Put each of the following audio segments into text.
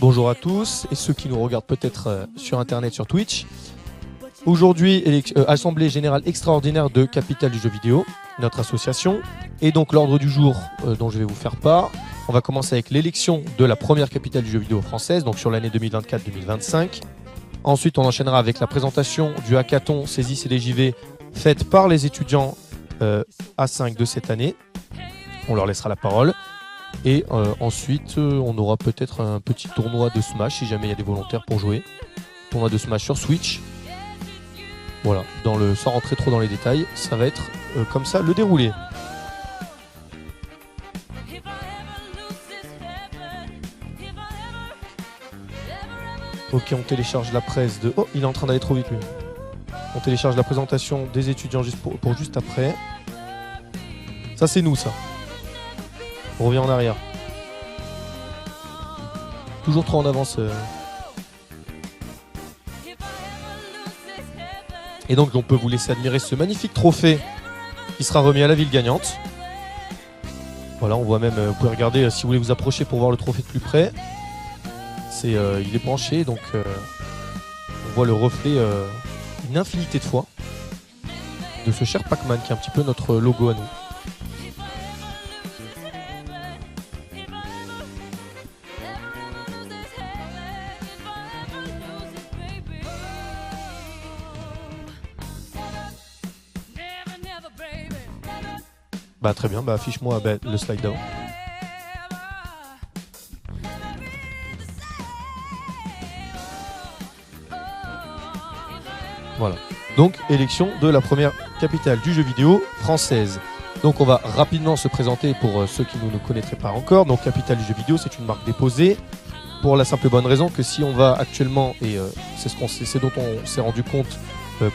Bonjour à tous et ceux qui nous regardent peut-être sur internet, sur Twitch. Aujourd'hui, Assemblée Générale Extraordinaire de Capitale du Jeu Vidéo, notre association. Et donc l'ordre du jour dont je vais vous faire part, on va commencer avec l'élection de la première capitale du jeu vidéo française, donc sur l'année 2024-2025. Ensuite, on enchaînera avec la présentation du hackathon Saisis CDJV faite par les étudiants A5 de cette année. On leur laissera la parole. Et ensuite, on aura peut-être un petit tournoi de Smash si jamais il y a des volontaires pour jouer. Tournoi de Smash sur Switch. Voilà, sans rentrer trop dans les détails, ça va être comme ça le déroulé. Ok, on télécharge la presse de... Oh, il est en train d'aller trop vite lui. On télécharge la présentation des étudiants juste pour juste après. Ça c'est nous ça. On revient en arrière. Toujours trop en avance. Et donc on peut vous laisser admirer ce magnifique trophée qui sera remis à la ville gagnante. Voilà, on voit même, vous pouvez regarder si vous voulez vous approcher pour voir le trophée de plus près. Il est penché, donc on voit le reflet une infinité de fois de ce cher Pac-Man qui est un petit peu notre logo à nous. Bah très bien, bah affiche-moi le slide d'avant. Voilà. Donc élection de la première capitale du jeu vidéo française. Donc on va rapidement se présenter pour ceux qui ne nous connaîtraient pas encore. Donc capitale du jeu vidéo, c'est une marque déposée pour la simple et bonne raison que si on va actuellement, et c'est dont on s'est rendu compte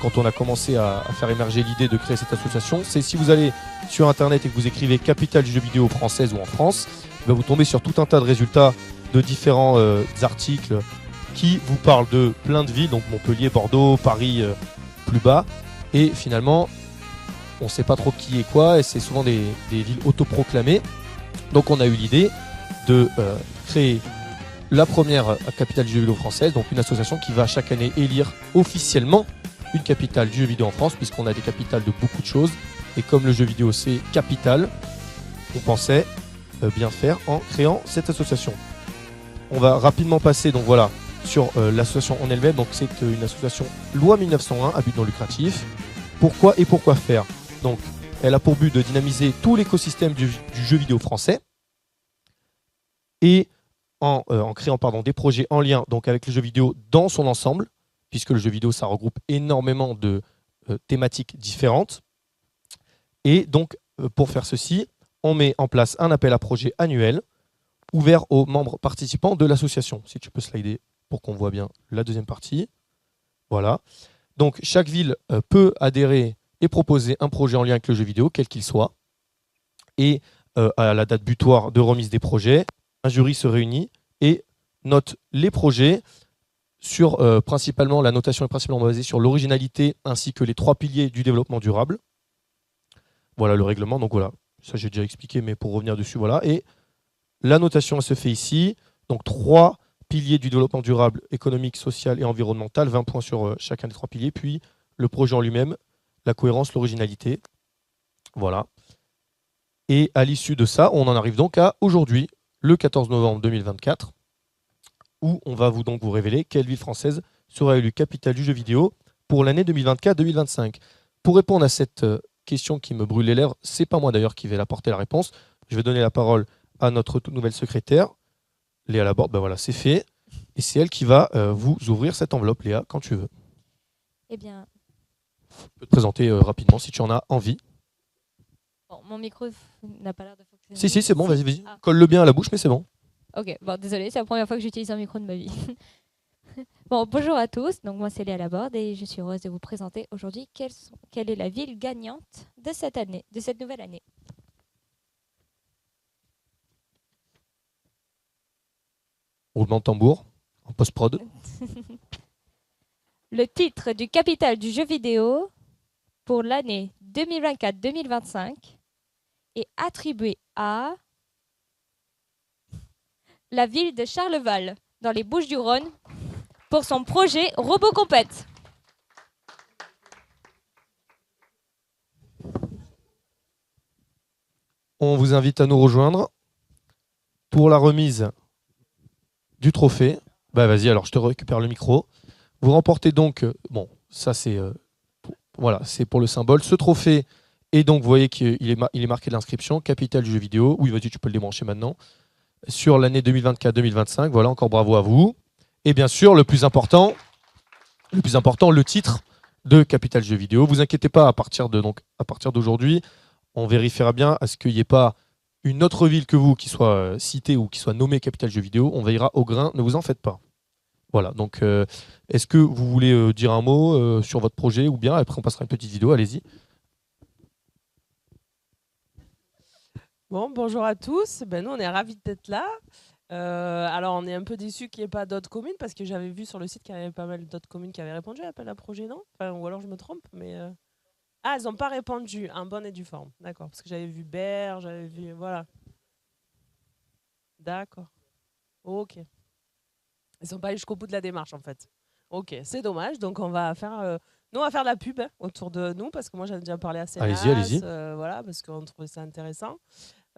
quand on a commencé à faire émerger l'idée de créer cette association, c'est si vous allez sur internet et que vous écrivez capitale du jeu vidéo française ou en France, vous tombez sur tout un tas de résultats de différents articles qui vous parlent de plein de villes, donc Montpellier, Bordeaux, Paris plus bas, et finalement on ne sait pas trop qui est quoi, et c'est souvent des villes autoproclamées. Donc on a eu l'idée de créer la première capitale du jeu vidéo française, donc une association qui va chaque année élire officiellement une capitale du jeu vidéo en France, puisqu'on a des capitales de beaucoup de choses, et comme le jeu vidéo c'est capital, on pensait bien faire en créant cette association. On va rapidement passer donc voilà sur l'association en elle-même. Donc c'est une association loi 1901 à but non lucratif. Pourquoi et pourquoi faire? Donc elle a pour but de dynamiser tout l'écosystème du jeu vidéo français et en créant des projets en lien donc avec le jeu vidéo dans son ensemble, puisque le jeu vidéo ça regroupe énormément de thématiques différentes. Et donc pour faire ceci, on met en place un appel à projet annuel ouvert aux membres participants de l'association. Si tu peux slider pour qu'on voit bien la deuxième partie. Voilà. Donc chaque ville peut adhérer et proposer un projet en lien avec le jeu vidéo, quel qu'il soit. Et à la date butoir de remise des projets, un jury se réunit et note les projets sur principalement, la notation est principalement basée sur l'originalité ainsi que les 3 piliers du développement durable. Voilà le règlement. Donc voilà, ça j'ai déjà expliqué, mais pour revenir dessus, voilà. Et la notation elle se fait ici. Donc 3 piliers du développement durable, économique, social et environnemental, 20 points sur chacun des 3 piliers, puis le projet en lui-même, la cohérence, l'originalité. Voilà. Et à l'issue de ça, on en arrive donc à aujourd'hui, le 14 novembre 2024, où on va vous révéler quelle ville française sera élue capitale du jeu vidéo pour l'année 2024-2025. Pour répondre à cette question qui me brûle les lèvres, c'est pas moi d'ailleurs qui vais apporter la réponse. Je vais donner la parole à notre toute nouvelle secrétaire, Léa Laborde. Ben voilà, c'est fait. Et c'est elle qui va vous ouvrir cette enveloppe, Léa, quand tu veux. Eh bien... Tu peux te présenter rapidement si tu en as envie. Bon, mon micro n'a pas l'air de fonctionner. Si, c'est bon, vas-y. Ah. Colle-le bien à la bouche, mais c'est bon. Ok, bon, désolé, c'est la première fois que j'utilise un micro de ma vie. Bon, bonjour à tous, donc moi c'est Léa Laborde et je suis heureuse de vous présenter aujourd'hui quelle est la ville gagnante de cette année, de cette nouvelle année. Roulement de tambour, en post-prod. Le titre du capital du jeu vidéo pour l'année 2024-2025 est attribué à la ville de Charleval. dans les Bouches-du-Rhône pour son projet RoboCompète. On vous invite à nous rejoindre pour la remise du trophée. Bah vas-y, alors je te récupère le micro. Vous remportez donc, bon, ça c'est voilà, c'est pour le symbole. Ce trophée, et donc vous voyez qu'il est marqué de l'inscription, capitale du jeu vidéo. Oui, vas-y, tu peux le débrancher maintenant. Sur l'année 2024-2025. Voilà, encore bravo à vous. Et bien sûr, le plus important, le titre de Capital Jeux Vidéo. Vous inquiétez pas, à partir d'aujourd'hui, on vérifiera bien à ce qu'il n'y ait pas une autre ville que vous qui soit citée ou qui soit nommée Capital Jeux Vidéo. On veillera au grain, ne vous en faites pas. Voilà, donc est-ce que vous voulez dire un mot sur votre projet ou bien après on passera une petite vidéo, allez-y. Bon, bonjour à tous. Ben, nous, on est ravis d'être là. Alors, on est un peu déçus qu'il n'y ait pas d'autres communes parce que j'avais vu sur le site qu'il y avait pas mal d'autres communes qui avaient répondu à l'appel à projet, non? Enfin, ou alors je me trompe, mais ah, elles n'ont pas répondu, en bonne et due forme. D'accord, parce que j'avais vu Berre, j'avais vu... Voilà. D'accord. Ok. Ils sont pas allés jusqu'au bout de la démarche, en fait. Ok, c'est dommage. Donc, on va faire... Nous, on va faire de la pub autour de nous parce que moi, j'avais déjà parlé à Sénas. Allez-y. Voilà, parce qu'on trouvait ça intéressant.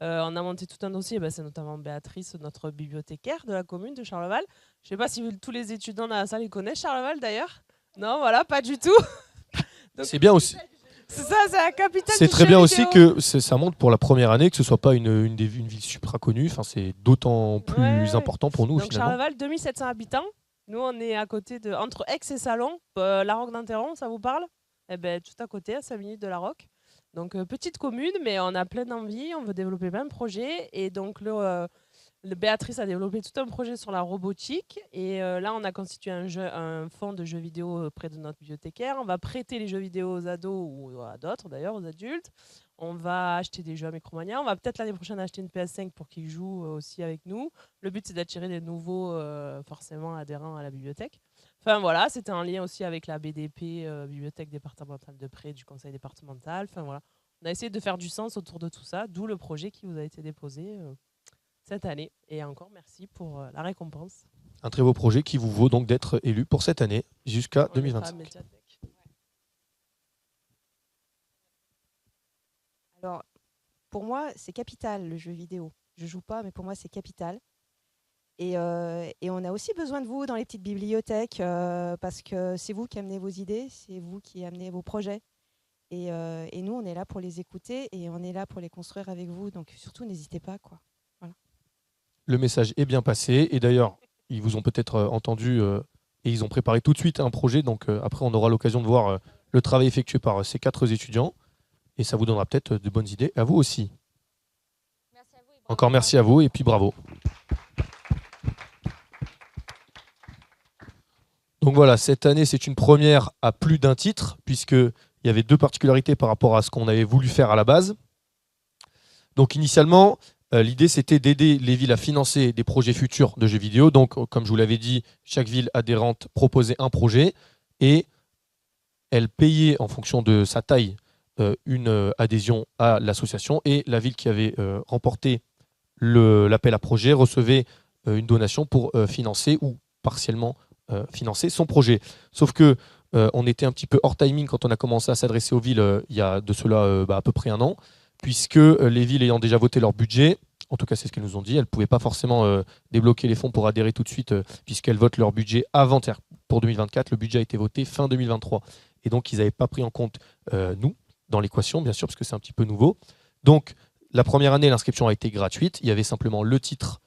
On a monté tout un dossier, c'est notamment Béatrice, notre bibliothécaire de la commune de Charleval. Je ne sais pas si tous les étudiants dans la salle les connaissent, Charleval d'ailleurs. Non, voilà, pas du tout. C'est bien aussi. C'est ça, c'est la capitale. C'est très bien aussi que ça montre pour la première année que ce ne soit pas une ville supra connue. Enfin, c'est d'autant plus important pour nous. Donc finalement. Charleval, 2700 habitants. Nous, on est à côté entre Aix et Salon. La Roque d'Interron, ça vous parle? Eh ben, tout à côté, à 5 minutes de la Roque. Donc, petite commune, mais on a plein d'envie. On veut développer plein de projets. Et donc, Béatrice a développé tout un projet sur la robotique. Et là, on a constitué un fonds de jeux vidéo près de notre bibliothécaire. On va prêter les jeux vidéo aux ados ou à d'autres, d'ailleurs, aux adultes. On va acheter des jeux à Micromania. On va peut-être l'année prochaine acheter une PS5 pour qu'ils jouent aussi avec nous. Le but, c'est d'attirer des nouveaux, forcément, adhérents à la bibliothèque. Enfin, voilà, c'était en lien aussi avec la BDP, Bibliothèque départementale de prêt du conseil départemental. Enfin, voilà. On a essayé de faire du sens autour de tout ça, d'où le projet qui vous a été déposé cette année. Et encore merci pour la récompense. Un très beau projet qui vous vaut donc d'être élu pour cette année jusqu'à 2025. Alors, pour moi, c'est capital le jeu vidéo. Je joue pas, mais pour moi, c'est capital. Et on a aussi besoin de vous dans les petites bibliothèques parce que c'est vous qui amenez vos idées, c'est vous qui amenez vos projets. Et nous, on est là pour les écouter et on est là pour les construire avec vous. Donc, surtout, n'hésitez pas, quoi. Voilà. Le message est bien passé. Et d'ailleurs, ils vous ont peut-être entendu et ils ont préparé tout de suite un projet. Donc, après, on aura l'occasion de voir le travail effectué par ces 4 étudiants. Et ça vous donnera peut-être de bonnes idées à vous aussi. Merci à vous et bravo. Encore merci à vous et puis bravo. Donc voilà, cette année, c'est une première à plus d'un titre, puisqu'il y avait 2 particularités par rapport à ce qu'on avait voulu faire à la base. Donc initialement, l'idée, c'était d'aider les villes à financer des projets futurs de jeux vidéo. Donc, comme je vous l'avais dit, chaque ville adhérente proposait un projet et elle payait en fonction de sa taille une adhésion à l'association. Et la ville qui avait remporté l'appel à projet recevait une donation pour financer ou partiellement financer son projet. Sauf que on était un petit peu hors timing quand on a commencé à s'adresser aux villes il y a de cela à peu près un an, puisque les villes ayant déjà voté leur budget, en tout cas c'est ce qu'elles nous ont dit, elles ne pouvaient pas forcément débloquer les fonds pour adhérer tout de suite, puisqu'elles votent leur budget avant pour 2024. Le budget a été voté fin 2023. Et donc ils n'avaient pas pris en compte nous dans l'équation, bien sûr, parce que c'est un petit peu nouveau. Donc la première année, l'inscription a été gratuite. Il y avait simplement le titre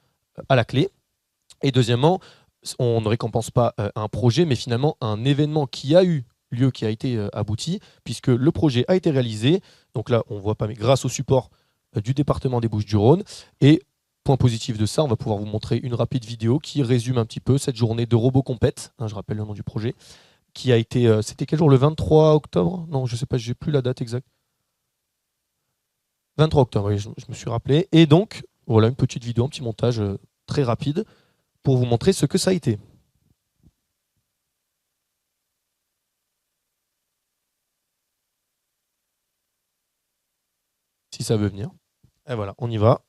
à la clé. Et deuxièmement, on ne récompense pas un projet, mais finalement un événement qui a eu lieu, qui a été abouti, puisque le projet a été réalisé. Donc là, on ne voit pas, mais grâce au support du département des Bouches-du-Rhône. Et point positif de ça, on va pouvoir vous montrer une rapide vidéo qui résume un petit peu cette journée de RoboCompète, je rappelle le nom du projet, qui a été... c'était quel jour? Le 23 octobre? Non, je ne sais pas, je n'ai plus la date exacte. 23 octobre, oui, je me suis rappelé. Et donc, voilà une petite vidéo, un petit montage très rapide pour vous montrer ce que ça a été. Si ça veut venir. Et voilà, on y va.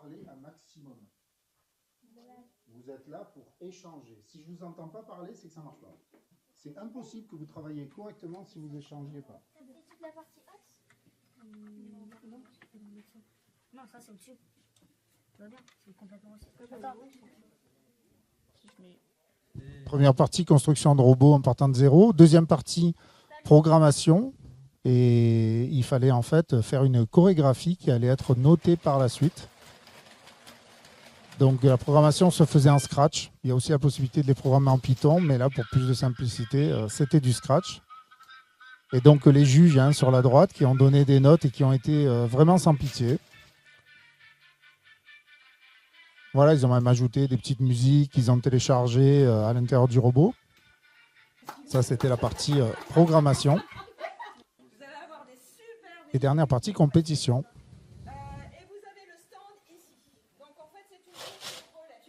parler un maximum. Vous êtes là pour échanger. Si je ne vous entends pas parler, c'est que ça ne marche pas. C'est impossible que vous travailliez correctement si vous n'échangez pas. Toute la partie axe non, non, ça c'est au-dessus. Tout va bien, c'est complètement aussi. Première partie, construction de robots en partant de zéro. Deuxième partie, programmation. Et il fallait en fait faire une chorégraphie qui allait être notée par la suite. Donc la programmation se faisait en Scratch. Il y a aussi la possibilité de les programmer en Python, mais là, pour plus de simplicité, c'était du Scratch. Et donc les juges sur la droite qui ont donné des notes et qui ont été vraiment sans pitié. Voilà, ils ont même ajouté des petites musiques qu'ils ont téléchargées à l'intérieur du robot. Ça, c'était la partie programmation. Et dernière partie, compétition. Et vous avez le stand ici. Donc en fait, c'est une course de relais.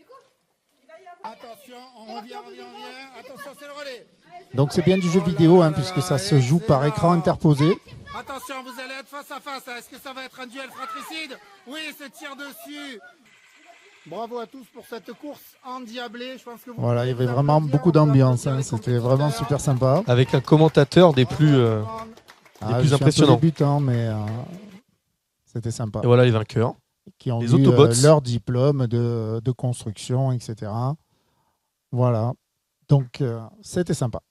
Il va y avoir... Attention, on revient. Attention, c'est le relais. Donc c'est bien du jeu vidéo, puisque ça se joue par écran interposé. Attention, vous allez être face à face. Est-ce que ça va être un duel fratricide? Oui, c'est tir dessus. Bravo à tous pour cette course endiablée. Je pense que voilà, il y avait vraiment beaucoup d'ambiance. C'était vraiment super sympa. Avec un commentateur des plus impressionnants. Débutant, mais c'était sympa. Et voilà les vainqueurs. Qui ont les eu Autobots. Leur diplôme de construction, etc. Voilà. Donc, c'était sympa.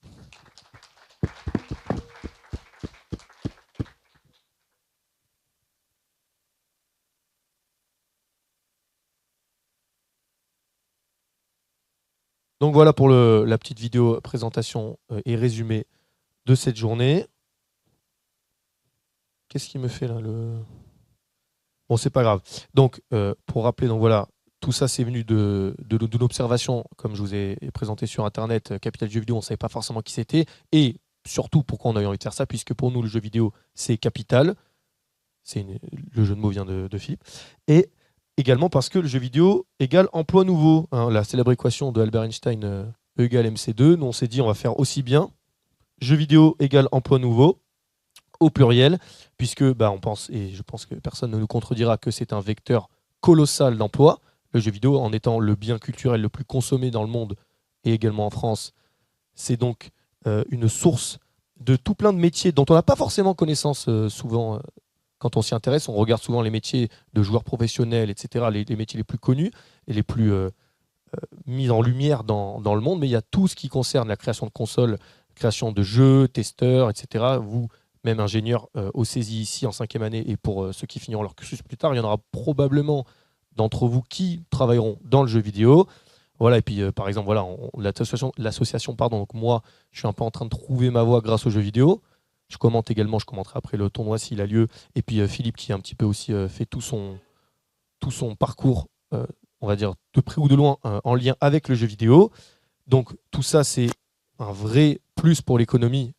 Donc voilà pour la petite vidéo présentation et résumé de cette journée. Qu'est-ce qu'il me fait là Bon, c'est pas grave. Donc, pour rappeler, donc voilà, tout ça c'est venu de l'observation, comme je vous ai présenté sur Internet, Capital Jeux Vidéo, on ne savait pas forcément qui c'était. Et surtout, pourquoi on a eu envie de faire ça, puisque pour nous, le jeu vidéo, c'est Capital. Le jeu de mots vient de Philippe. Et également parce que le jeu vidéo égale emploi nouveau. La célèbre équation de Albert Einstein, E égale MC2. Nous, on s'est dit, on va faire aussi bien. Jeu vidéo égale emploi nouveau, au pluriel, puisque on pense, et je pense que personne ne nous contredira, que c'est un vecteur colossal d'emploi. Le jeu vidéo, en étant le bien culturel le plus consommé dans le monde, et également en France, c'est donc une source de tout plein de métiers dont on n'a pas forcément connaissance souvent. Quand on s'y intéresse, on regarde souvent les métiers de joueurs professionnels, etc., les métiers les plus connus et les plus mis en lumière dans le monde, mais il y a tout ce qui concerne la création de consoles, création de jeux, testeurs, etc. Vous, même ingénieur au CESI ici en 5e année, et pour ceux qui finiront leur cursus plus tard, il y en aura probablement d'entre vous qui travailleront dans le jeu vidéo. Voilà, et puis par exemple, voilà, l'association, donc moi, je suis un peu en train de trouver ma voie grâce aux jeux vidéo. Je commente également, je commenterai après le tournoi s'il a lieu. Et puis Philippe qui a un petit peu aussi fait tout son parcours, on va dire de près ou de loin, en lien avec le jeu vidéo. Donc tout ça, c'est un vrai plus pour l'économie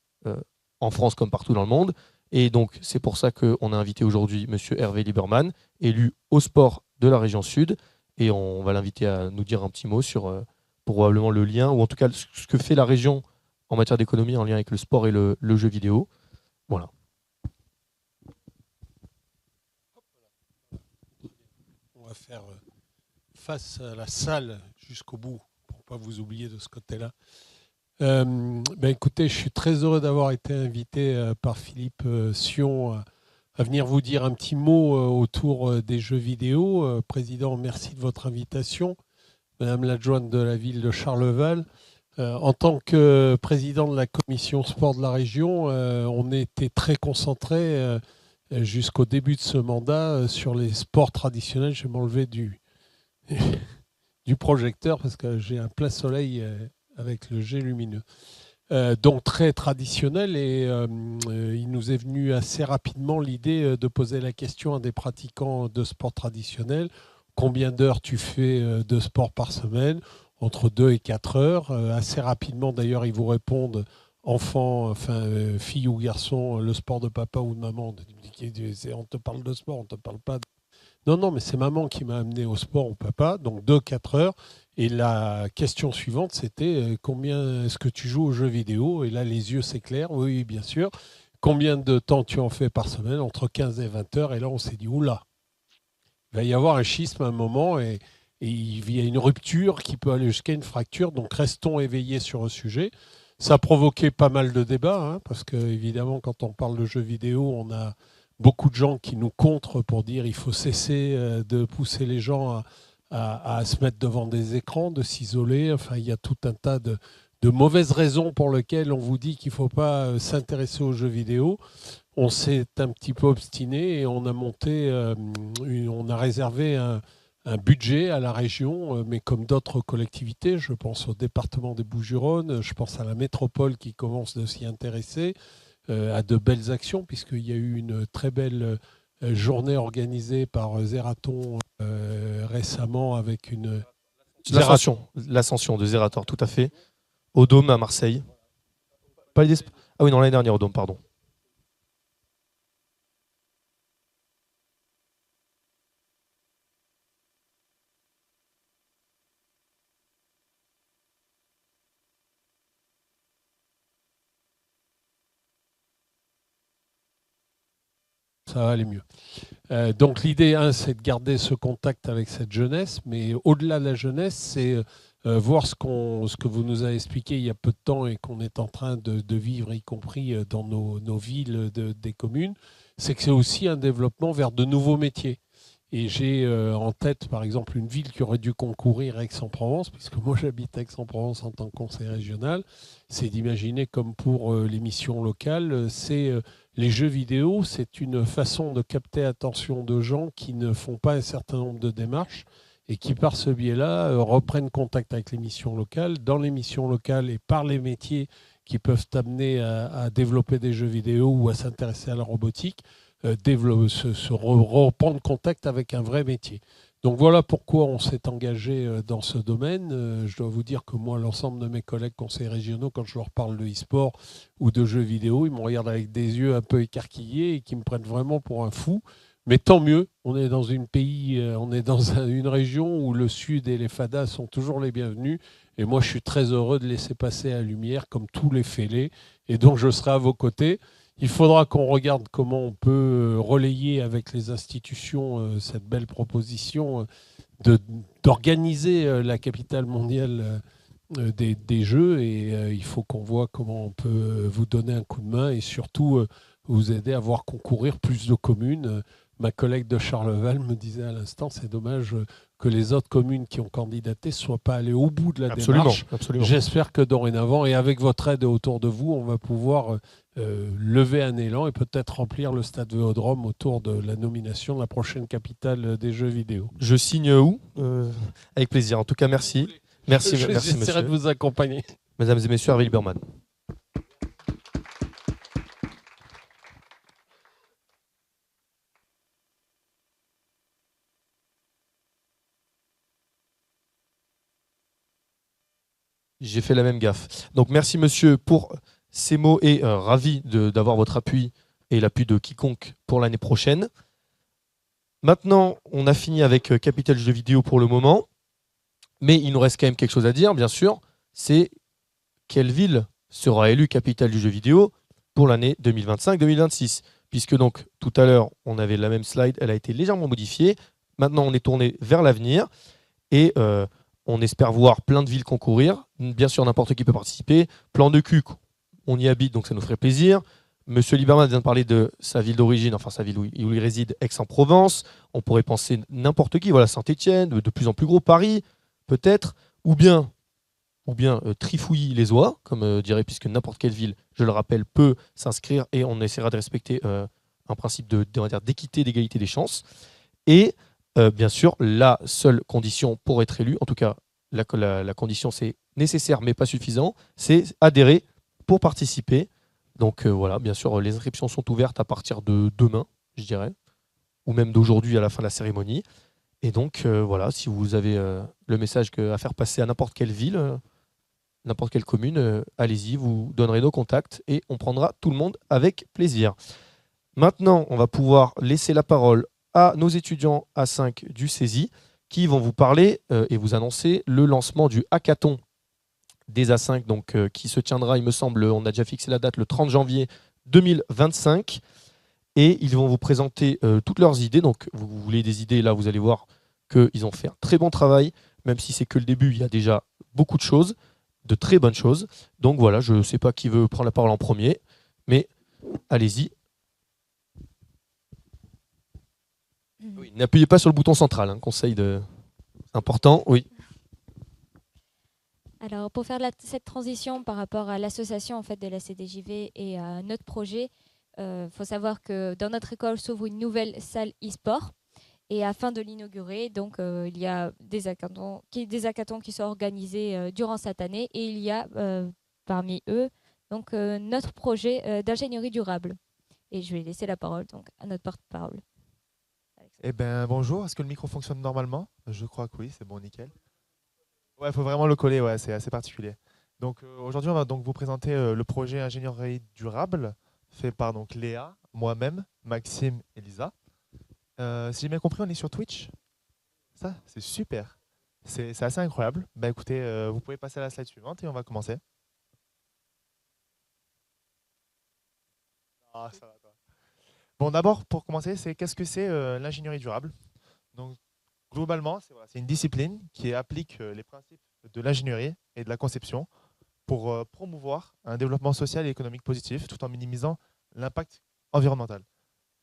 en France comme partout dans le monde. Et donc c'est pour ça qu'on a invité aujourd'hui monsieur Hervé Lieberman, élu au sport de la région Sud. Et on va l'inviter à nous dire un petit mot sur probablement le lien, ou en tout cas ce que fait la région en matière d'économie en lien avec le sport et le jeu vidéo. Voilà. On va faire face à la salle jusqu'au bout, pour ne pas vous oublier de ce côté-là. Écoutez, je suis très heureux d'avoir été invité par Philippe Sion à venir vous dire un petit mot autour des jeux vidéo. Président, merci de votre invitation. Madame l'adjointe de la ville de Charleval, en tant que président de la commission sport de la région, on était très concentré jusqu'au début de ce mandat sur les sports traditionnels. Je vais m'enlever du projecteur parce que j'ai un plein soleil avec le jet lumineux. Donc très traditionnel, et il nous est venu assez rapidement l'idée de poser la question à des pratiquants de sport traditionnel. Combien d'heures tu fais de sport par semaine? Entre 2 et 4 heures. Assez rapidement, d'ailleurs, ils vous répondent, enfant, fille ou garçon, le sport de papa ou de maman. On te parle de sport, on ne te parle pas de... Non, mais c'est maman qui m'a amené au sport ou papa, donc 2-4 heures. Et la question suivante, c'était combien est-ce que tu joues aux jeux vidéo? Et là, les yeux s'éclairent. Oui, bien sûr. Combien de temps tu en fais par semaine? Entre 15 et 20 heures. Et là, on s'est dit, oula, Il va y avoir un schisme à un moment et il y a une rupture qui peut aller jusqu'à une fracture. Donc restons éveillés sur le sujet. Ça a provoqué pas mal de débats, hein, parce que évidemment, quand on parle de jeux vidéo, on a beaucoup de gens qui nous contrent pour dire qu'il faut cesser de pousser les gens à se mettre devant des écrans, de s'isoler. Enfin, il y a tout un tas de mauvaises raisons pour lesquelles on vous dit qu'il ne faut pas s'intéresser aux jeux vidéo. On s'est un petit peu obstiné et on a monté, on a réservé un budget à la région, mais comme d'autres collectivités, je pense au département des Bouches-du-Rhône, je pense à la métropole qui commence de s'y intéresser, à de belles actions, puisqu'il y a eu une très belle journée organisée par Zeraton récemment avec une... L'ascension de Zerator, tout à fait, au Dôme à Marseille. Ah oui, non, l'année dernière au Dôme, pardon. Ça va aller mieux. Donc l'idée, c'est de garder ce contact avec cette jeunesse, mais au-delà de la jeunesse, c'est voir ce que vous nous avez expliqué il y a peu de temps et qu'on est en train de vivre, y compris dans nos villes des communes, c'est que c'est aussi un développement vers de nouveaux métiers. Et j'ai en tête, par exemple, une ville qui aurait dû concourir à Aix-en-Provence, puisque moi j'habite à Aix-en-Provence en tant que conseiller régional, c'est d'imaginer comme pour l'émission locale, les jeux vidéo, c'est une façon de capter l'attention de gens qui ne font pas un certain nombre de démarches et qui, par ce biais-là, reprennent contact avec les missions locales. Dans les missions locales et par les métiers qui peuvent amener à développer des jeux vidéo ou à s'intéresser à la robotique, reprendre contact avec un vrai métier. Donc voilà pourquoi on s'est engagé dans ce domaine. Je dois vous dire que moi, l'ensemble de mes collègues conseillers régionaux, quand je leur parle de e-sport ou de jeux vidéo, ils me regardent avec des yeux un peu écarquillés et qui me prennent vraiment pour un fou. Mais tant mieux, on est dans une région où le Sud et les FADA sont toujours les bienvenus. Et moi, je suis très heureux de laisser passer la lumière comme tous les fêlés. Et donc, je serai à vos côtés. Il faudra qu'on regarde comment on peut relayer avec les institutions cette belle proposition d'organiser la capitale mondiale des Jeux. Et il faut qu'on voit comment on peut vous donner un coup de main et surtout vous aider à voir concourir plus de communes. Ma collègue de Charleval me disait à l'instant, c'est dommage que les autres communes qui ont candidaté ne soient pas allées au bout de la démarche. Absolument. J'espère que dorénavant, et avec votre aide autour de vous, on va pouvoir lever un élan et peut-être remplir le stade Vélodrome autour de la nomination de la prochaine capitale des jeux vidéo. Je signe où avec plaisir. En tout cas, merci. Merci, merci J'essaierai de vous accompagner. Mesdames et messieurs, Hervé Lieberman. J'ai fait la même gaffe. Donc merci monsieur pour ces mots et ravi d'avoir votre appui et l'appui de quiconque pour l'année prochaine. Maintenant, on a fini avec Capital Jeux Vidéo pour le moment, mais il nous reste quand même quelque chose à dire, bien sûr, c'est quelle ville sera élue capitale du jeu vidéo pour l'année 2025-2026. Puisque donc tout à l'heure, on avait la même slide, elle a été légèrement modifiée. Maintenant, on est tourné vers l'avenir et on espère voir plein de villes concourir. Bien sûr, n'importe qui peut participer. Plan de cul, on y habite, donc ça nous ferait plaisir. Monsieur Lieberman vient de parler de sa ville d'origine, enfin sa ville où il réside, Aix-en-Provence. On pourrait penser n'importe qui, voilà, Saint-Étienne, de plus en plus gros, Paris, peut-être, ou bien Trifouilly-les-Oies, comme dirait, puisque n'importe quelle ville, je le rappelle, peut s'inscrire et on essaiera de respecter un principe d'équité, d'égalité des chances. Et bien sûr, la seule condition pour être élu, en tout cas la condition c'est nécessaire mais pas suffisant, c'est adhérer pour participer. Donc voilà, bien sûr, les inscriptions sont ouvertes à partir de demain, je dirais, ou même d'aujourd'hui à la fin de la cérémonie. Et donc voilà, si vous avez le message à faire passer à n'importe quelle ville, n'importe quelle commune, allez-y, vous donnerez nos contacts et on prendra tout le monde avec plaisir. Maintenant, on va pouvoir laisser la parole à nos étudiants A5 du CESI qui vont vous parler et vous annoncer le lancement du hackathon des A5, donc, qui se tiendra, il me semble, on a déjà fixé la date, le 30 janvier 2025. Et ils vont vous présenter toutes leurs idées. Donc, vous voulez des idées, là, vous allez voir qu'ils ont fait un très bon travail. Même si c'est que le début, il y a déjà beaucoup de choses, de très bonnes choses. Donc voilà, je ne sais pas qui veut prendre la parole en premier, mais allez-y. Oui, n'appuyez pas sur le bouton central, hein, conseil important, oui. Alors, pour faire cette transition par rapport à l'association en fait, de la CDJV et à notre projet, faut savoir que dans notre école s'ouvre une nouvelle salle e-sport. Et afin de l'inaugurer, donc il y a des hackathons qui sont organisés durant cette année. Et il y a parmi eux donc, notre projet d'ingénierie durable. Et je vais laisser la parole donc, à notre porte-parole. Eh ben bonjour, est-ce que le micro fonctionne normalement? Je crois que oui, c'est bon, nickel. Ouais, il faut vraiment le coller, ouais, c'est assez particulier. Donc aujourd'hui, on va donc vous présenter le projet ingénierie durable fait par donc Léa, moi-même, Maxime et Lisa. Si j'ai bien compris, on est sur Twitch. Ça, c'est super. C'est assez incroyable. Bah écoutez, vous pouvez passer à la slide suivante et on va commencer. Ah, ça va, toi. Bon, d'abord, pour commencer, qu'est-ce que c'est l'ingénierie durable? Donc, globalement, c'est une discipline qui applique les principes de l'ingénierie et de la conception pour promouvoir un développement social et économique positif tout en minimisant l'impact environnemental.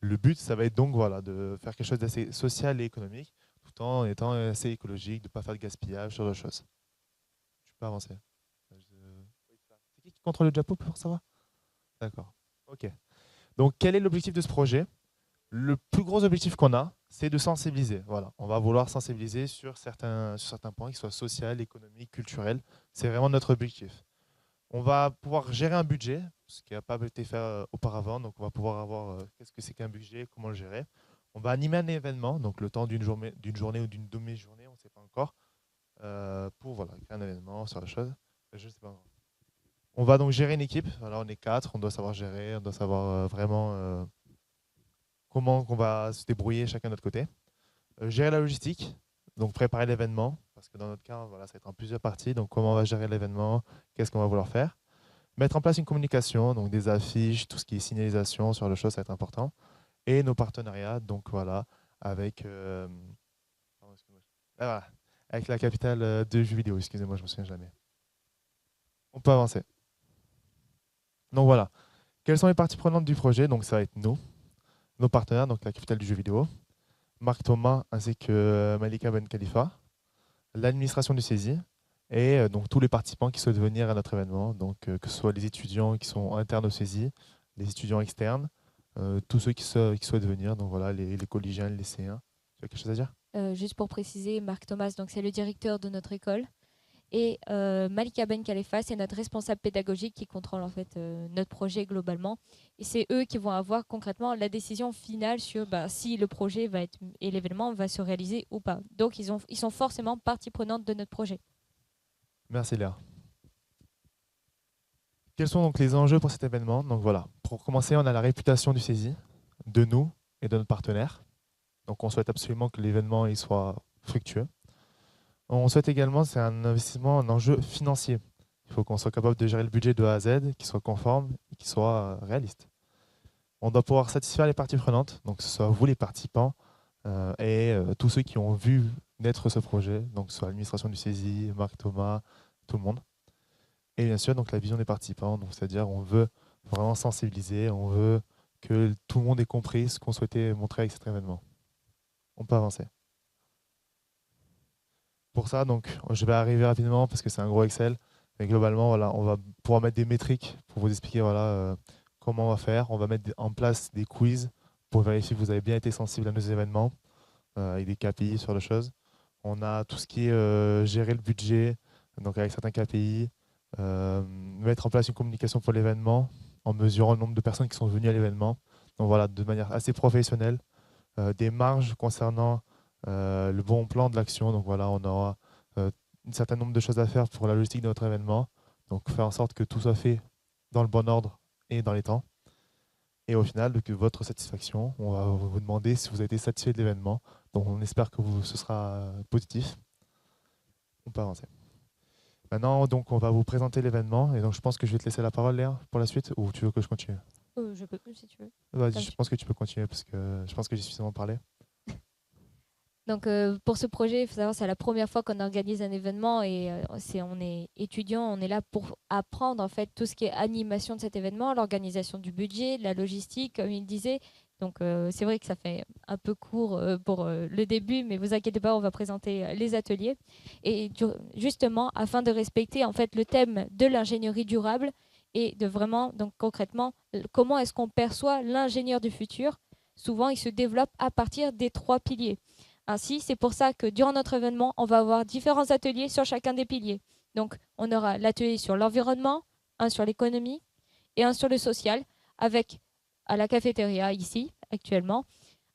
Le but, ça va être donc voilà, de faire quelque chose d'assez social et économique tout en étant assez écologique, de ne pas faire de gaspillage, ce genre de choses. Je peux avancer. C'est qui contrôle le diapo pour savoir? D'accord. Ok. Donc, quel est l'objectif de ce projet? Le plus gros objectif qu'on a, c'est de sensibiliser. Voilà. On va vouloir sensibiliser sur certains points, qu'ils soient sociaux, économiques, culturels. C'est vraiment notre objectif. On va pouvoir gérer un budget, ce qui n'a pas été fait auparavant. Donc, on va pouvoir avoir qu'est-ce que c'est qu'un budget, comment le gérer. On va animer un événement, donc le temps d'une journée ou d'une demi-journée, on ne sait pas encore, pour créer un événement sur la chose. Je sais pas. On va donc gérer une équipe. Alors, on est 4, on doit savoir gérer, on doit savoir vraiment comment on va se débrouiller chacun de notre côté. Gérer la logistique, donc préparer l'événement, parce que dans notre cas, ça va être en plusieurs parties. Donc, comment on va gérer l'événement, qu'est-ce qu'on va vouloir faire. Mettre en place une communication, donc des affiches, tout ce qui est signalisation sur le show, ça va être important. Et nos partenariats, donc voilà, avec, avec la capitale de jeux vidéo. Excusez-moi, je ne me souviens jamais. On peut avancer. Donc voilà. Quelles sont les parties prenantes du projet? Donc ça va être nous, nos partenaires, donc la capitale du jeu vidéo, Marc Thomas ainsi que Malika Ben Khalifa, l'administration du CESI et donc tous les participants qui souhaitent venir à notre événement, donc que ce soit les étudiants qui sont internes au CESI, les étudiants externes, tous ceux qui souhaitent venir, donc voilà, les collégiens, les lycéens. Tu as quelque chose à dire? Juste pour préciser, Marc Thomas, donc c'est le directeur de notre école. Et Malika Ben Khalifa, c'est notre responsable pédagogique qui contrôle en fait notre projet globalement. Et c'est eux qui vont avoir concrètement la décision finale sur si le projet va être et l'événement va se réaliser ou pas. Donc ils sont forcément partie prenante de notre projet. Merci Léa. Quels sont donc les enjeux pour cet événement? Donc voilà, pour commencer, on a la réputation du CESI, de nous et de notre partenaire. Donc on souhaite absolument que l'événement soit fructueux. On souhaite également, c'est un investissement, un enjeu financier. Il faut qu'on soit capable de gérer le budget de A à Z, qu'il soit conforme et qu'il soit réaliste. On doit pouvoir satisfaire les parties prenantes, donc que ce soit vous les participants et tous ceux qui ont vu naître ce projet, donc que ce soit l'administration du CESI, Marc Thomas, tout le monde. Et bien sûr, donc la vision des participants, donc c'est-à-dire on veut vraiment sensibiliser, on veut que tout le monde ait compris ce qu'on souhaitait montrer avec cet événement. On peut avancer. Pour ça, donc, je vais arriver rapidement parce que c'est un gros Excel. Mais globalement, voilà, on va pouvoir mettre des métriques pour vous expliquer comment on va faire. On va mettre en place des quiz pour vérifier que vous avez bien été sensible à nos événements avec des KPI sur les choses. On a tout ce qui est gérer le budget, donc avec certains KPI, mettre en place une communication pour l'événement en mesurant le nombre de personnes qui sont venues à l'événement. Donc voilà, de manière assez professionnelle. Des marges concernant le bon plan de l'action. Donc voilà, on aura un certain nombre de choses à faire pour la logistique de notre événement. Donc faire en sorte que tout soit fait dans le bon ordre et dans les temps. Et au final, de votre satisfaction, on va vous demander si vous avez été satisfait de l'événement. Donc on espère que ce sera positif. On peut avancer. Maintenant, donc, on va vous présenter l'événement. Et donc je pense que je vais te laisser la parole, Léa, pour la suite, ou tu veux que je continue? Je peux, si tu veux. Vas-y, je pense que tu peux continuer parce que je pense que j'ai suffisamment parlé. Donc pour ce projet, il faut savoir c'est la première fois qu'on organise un événement et on est étudiant, on est là pour apprendre en fait tout ce qui est animation de cet événement, l'organisation du budget, la logistique, comme il disait. Donc c'est vrai que ça fait un peu court pour le début, mais vous inquiétez pas, on va présenter les ateliers. Et justement, afin de respecter en fait le thème de l'ingénierie durable et de vraiment, donc concrètement, comment est-ce qu'on perçoit l'ingénieur du futur. Souvent, il se développe à partir des 3 piliers. Ainsi, c'est pour ça que durant notre événement, on va avoir différents ateliers sur chacun des piliers. Donc, on aura l'atelier sur l'environnement, un sur l'économie et un sur le social, avec à la cafétéria ici, actuellement,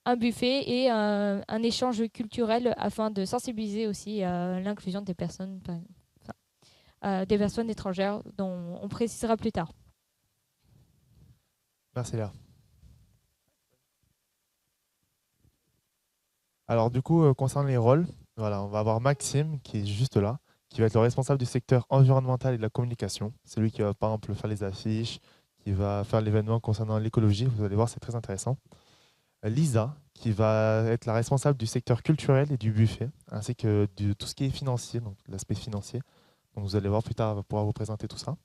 un buffet et un échange culturel afin de sensibiliser aussi à l'inclusion des personnes, des personnes étrangères dont on précisera plus tard. Merci Léa. Alors du coup, concernant les rôles, voilà, on va avoir Maxime qui est juste là, qui va être le responsable du secteur environnemental et de la communication. C'est lui qui va par exemple faire les affiches, qui va faire l'événement concernant l'écologie. Vous allez voir, c'est très intéressant. Lisa, qui va être la responsable du secteur culturel et du buffet, ainsi que de tout ce qui est financier, donc l'aspect financier. Donc vous allez voir plus tard, elle va pouvoir vous présenter tout ça.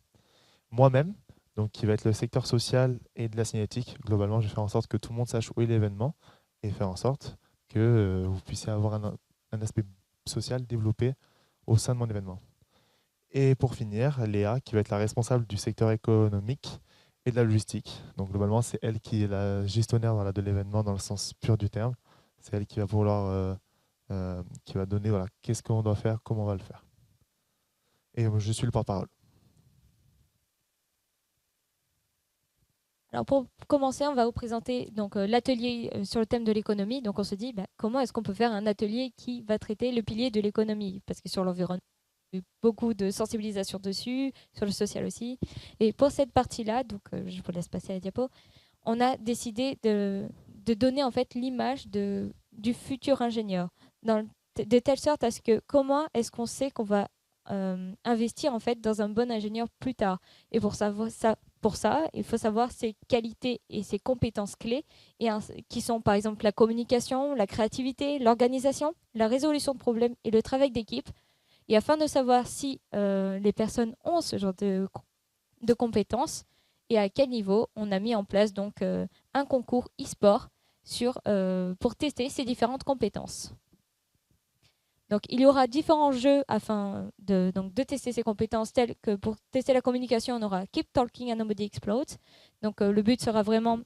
Moi-même, donc qui va être le secteur social et de la cinétique. Globalement, je vais faire en sorte que tout le monde sache où est l'événement et faire en sorte que vous puissiez avoir un aspect social développé au sein de mon événement. Et pour finir, Léa, qui va être la responsable du secteur économique et de la logistique. Donc globalement, c'est elle qui est la gestionnaire de l'événement dans le sens pur du terme. C'est elle qui va vouloir, qui va donner voilà, qu'est-ce qu'on doit faire, comment on va le faire. Et je suis le porte-parole. Alors pour commencer, on va vous présenter donc l'atelier sur le thème de l'économie. Donc on se dit comment est-ce qu'on peut faire un atelier qui va traiter le pilier de l'économie, parce que sur l'environnement, il y a eu beaucoup de sensibilisation dessus, sur le social aussi. Et pour cette partie-là, donc je vous laisse passer à la diapo, on a décidé de donner en fait l'image du futur ingénieur, de telle sorte à ce que comment est-ce qu'on sait qu'on va investir en fait dans un bon ingénieur plus tard. Et pour ça, il faut savoir ses qualités et ses compétences clés, qui sont par exemple la communication, la créativité, l'organisation, la résolution de problèmes et le travail d'équipe. Et afin de savoir si les personnes ont ce genre de compétences et à quel niveau, on a mis en place donc un concours e-sport pour tester ces différentes compétences. Donc, il y aura différents jeux afin de tester ces compétences, telles que pour tester la communication, on aura Keep Talking and Nobody Explodes. Donc, le but sera vraiment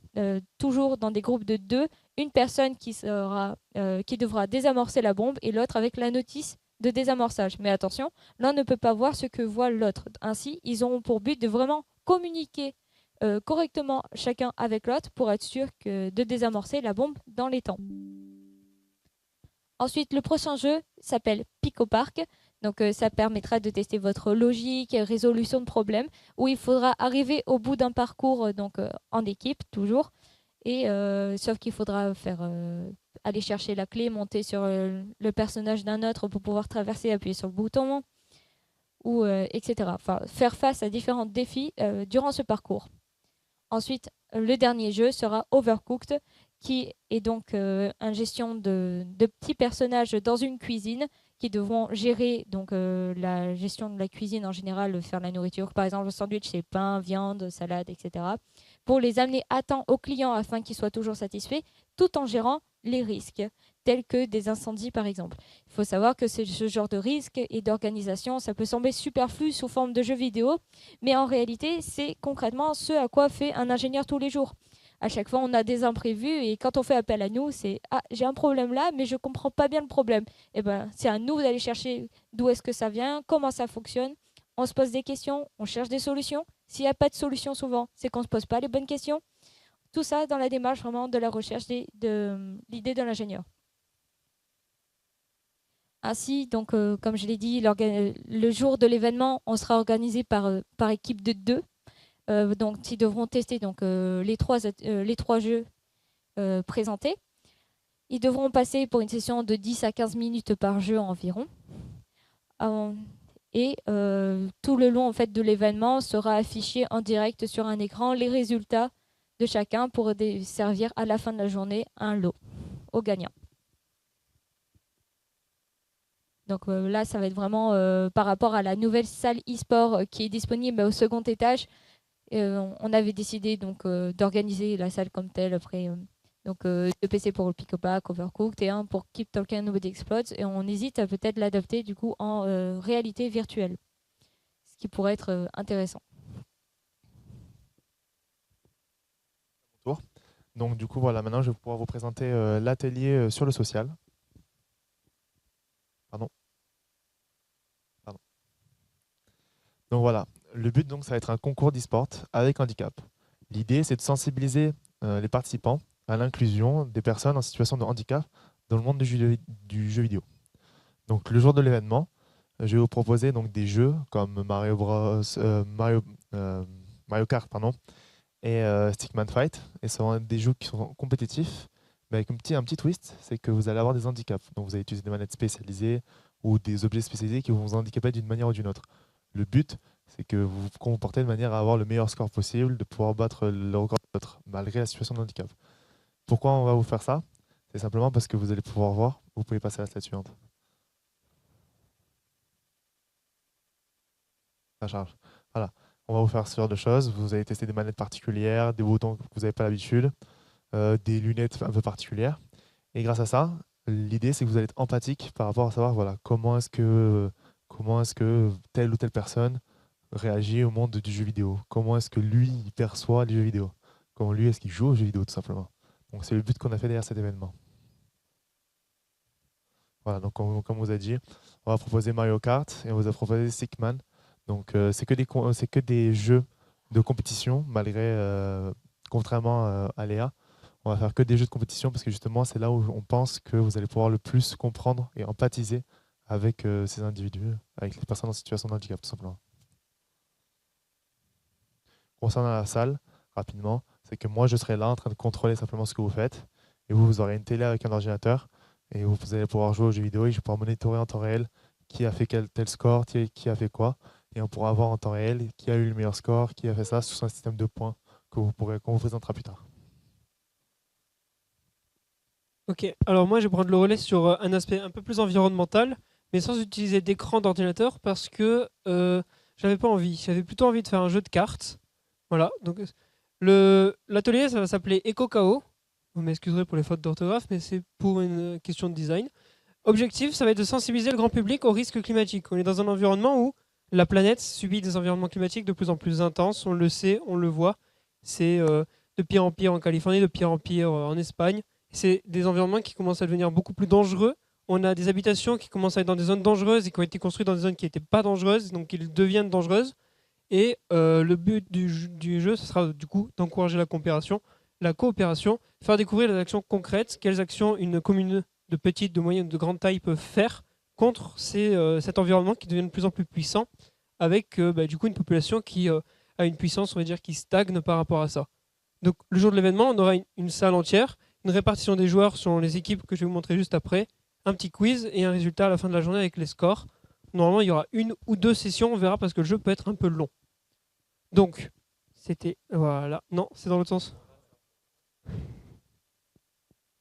toujours dans des groupes de 2, une personne qui devra désamorcer la bombe et l'autre avec la notice de désamorçage. Mais attention, l'un ne peut pas voir ce que voit l'autre. Ainsi, ils auront pour but de vraiment communiquer correctement chacun avec l'autre pour être sûr de désamorcer la bombe dans les temps. Ensuite, le prochain jeu s'appelle Pico Park. Donc, ça permettra de tester votre logique, résolution de problèmes, où il faudra arriver au bout d'un parcours en équipe, toujours. Et sauf qu'il faudra aller chercher la clé, monter sur le personnage d'un autre pour pouvoir traverser, appuyer sur le bouton, etc. Enfin, faire face à différents défis durant ce parcours. Ensuite, le dernier jeu sera Overcooked, qui est donc une gestion de petits personnages dans une cuisine qui devront gérer la gestion de la cuisine en général, faire la nourriture. Par exemple, le sandwich, c'est pain, viande, salade, etc. Pour les amener à temps aux clients afin qu'ils soient toujours satisfaits, tout en gérant les risques, tels que des incendies, par exemple. Il faut savoir que ce genre de risque et d'organisation, ça peut sembler superflu sous forme de jeux vidéo, mais en réalité, c'est concrètement ce à quoi fait un ingénieur tous les jours. À chaque fois, on a des imprévus et quand on fait appel à nous, c'est « Ah, j'ai un problème là, mais je ne comprends pas bien le problème. » Eh ben, c'est à nous d'aller chercher d'où est-ce que ça vient, comment ça fonctionne. On se pose des questions, on cherche des solutions. S'il n'y a pas de solution souvent, c'est qu'on ne se pose pas les bonnes questions. Tout ça dans la démarche vraiment de la recherche de l'idée de l'ingénieur. Ainsi, donc, comme je l'ai dit, le jour de l'événement, on sera organisé par équipe de 2. Donc, ils devront tester les trois jeux présentés. Ils devront passer pour une session de 10 à 15 minutes par jeu environ. Et tout le long en fait, de l'événement sera affiché en direct sur un écran les résultats de chacun pour servir à la fin de la journée un lot aux gagnants. Donc là, ça va être vraiment par rapport à la nouvelle salle e-sport qui est disponible au second étage. On avait décidé donc d'organiser la salle comme telle après. Donc 2 PC pour le Pick-a-Pack, Overcooked et un pour Keep Talking Nobody Explodes. Et on hésite à peut-être l'adapter du coup en réalité virtuelle, ce qui pourrait être intéressant. Donc du coup voilà, maintenant je vais pouvoir vous présenter l'atelier sur le social. Pardon. Donc voilà, le but donc ça va être un concours d'e-sport avec handicap. L'idée c'est de sensibiliser les participants à l'inclusion des personnes en situation de handicap dans le monde du jeu vidéo. Donc le jour de l'événement, je vais vous proposer donc des jeux comme Mario Kart pardon, et Stickman Fight, et ce sont des jeux qui sont compétitifs, mais avec un petit twist, c'est que vous allez avoir des handicaps. Donc vous allez utiliser des manettes spécialisées ou des objets spécialisés qui vont vous handicaper d'une manière ou d'une autre. Le but, c'est que vous vous comportez de manière à avoir le meilleur score possible, de pouvoir battre le record de l'autre, malgré la situation de handicap. Pourquoi on va vous faire ça? C'est simplement parce que vous allez pouvoir voir, vous pouvez passer à la slide suivante. Ça charge. Voilà. On va vous faire ce genre de choses. Vous allez tester des manettes particulières, des boutons que vous n'avez pas l'habitude, des lunettes un peu particulières. Et grâce à ça, l'idée c'est que vous allez être empathique par rapport à savoir voilà, comment est-ce que telle ou telle personne réagit au monde du jeu vidéo. Comment est-ce que lui il perçoit les jeux vidéo. Comment lui est-ce qu'il joue aux jeux vidéo tout simplement. Donc c'est le but qu'on a fait derrière cet événement. Voilà, donc comme on vous a dit, on va proposer Mario Kart et on vous a proposé Stickman. Donc c'est que des jeux de compétition, malgré, contrairement à Léa, on va faire que des jeux de compétition parce que justement c'est là où on pense que vous allez pouvoir le plus comprendre et empathiser avec ces individus, avec les personnes en situation de handicap tout simplement. Concernant la salle, rapidement, c'est que moi je serai là en train de contrôler simplement ce que vous faites et vous aurez une télé avec un ordinateur et vous allez pouvoir jouer aux jeux vidéo et je vais pouvoir monitorer en temps réel qui a fait tel score, qui a fait quoi. Et on pourra voir en temps réel qui a eu le meilleur score, qui a fait ça sous un système de points qu'on vous présentera plus tard. Ok, alors moi je vais prendre le relais sur un aspect un peu plus environnemental, mais sans utiliser d'écran d'ordinateur parce que j'avais pas envie. J'avais plutôt envie de faire un jeu de cartes. Voilà, donc l'atelier ça va s'appeler EcoKO. Vous m'excuserez pour les fautes d'orthographe, mais c'est pour une question de design. Objectif, ça va être de sensibiliser le grand public aux risques climatiques. On est dans un environnement où la planète subit des environnements climatiques de plus en plus intenses, on le sait, on le voit. C'est de pire en pire en Californie, de pire en pire en Espagne. C'est des environnements qui commencent à devenir beaucoup plus dangereux. On a des habitations qui commencent à être dans des zones dangereuses et qui ont été construites dans des zones qui n'étaient pas dangereuses, donc qui deviennent dangereuses. Et le but du jeu, ce sera du coup d'encourager la coopération, faire découvrir les actions concrètes, quelles actions une commune de petite, de moyenne, de grande taille peuvent faire contre cet environnement qui devient de plus en plus puissant, avec du coup une population qui a une puissance, on va dire, qui stagne par rapport à ça. Donc le jour de l'événement, on aura une salle entière, une répartition des joueurs selon les équipes que je vais vous montrer juste après, un petit quiz et un résultat à la fin de la journée avec les scores. Normalement, il y aura 1 ou 2 sessions, on verra parce que le jeu peut être un peu long. Donc, c'était... Voilà. Non, c'est dans l'autre sens.